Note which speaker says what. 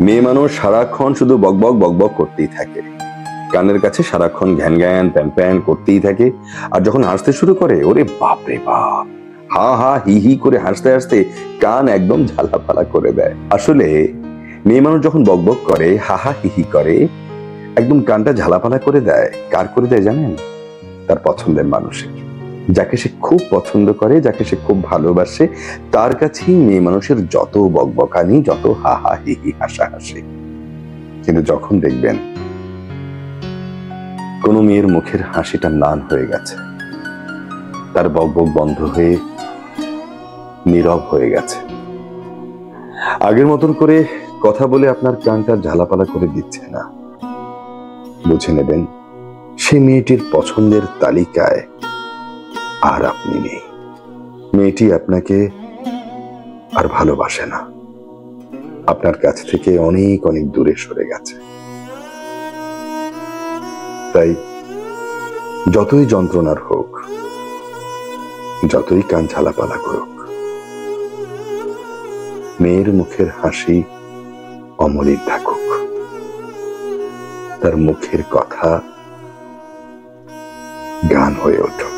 Speaker 1: মেয়ে মানুষ সারাক্ষণ শুধু বকবক বকবক করতেই থাকে, কানের কাছে সারাক্ষণ ঘ্যান ঘ্যান প্যান প্যান করতেই থাকে। আর যখন হাসতে শুরু করে, ওরে বাপ রে বাপ, হা হা হি হি করে হাসতে হাসতে কান একদম ঝালাপালা করে দেয়। আসলে মেয়ে মানুষ যখন বকবক করে, হা হা হি হি করে, একদম কানটা ঝালাপালা করে দেয়। কার করে দেয় জানেন? তার পছন্দের মানুষের। যাকে সে খুব পছন্দ করে, যাকে সে খুব ভালোবাসে, তার কাছেই মেয়ে মানুষের যত বকবকানি, যত হা হা হি হি হাসা হাসি। কিন্তু যখন দেখবেন কোনো মেয়ের মুখের হাসিটা ম্লান হয়ে গেছে, তার বকবক বন্ধ হয়ে নীরব হয়ে গেছে, আগের মতন করে কথা বলে আপনার কানটা ঝালাপালা করে দিচ্ছে না, বুঝে নেবেন সে মেয়েটির পছন্দের তালিকায় আর আপনি নেই। মেয়েটি আপনাকে আর ভালোবাসে না, আপনার কাছ থেকে অনেক অনেক দূরে সরে গেছে। তাই যতই যন্ত্রণার হোক, যতই কান ঝালাপালা করুক, মেয়ের মুখের হাসি অমলিন থাকুক, তার মুখের কথা গান হয়ে উঠুক।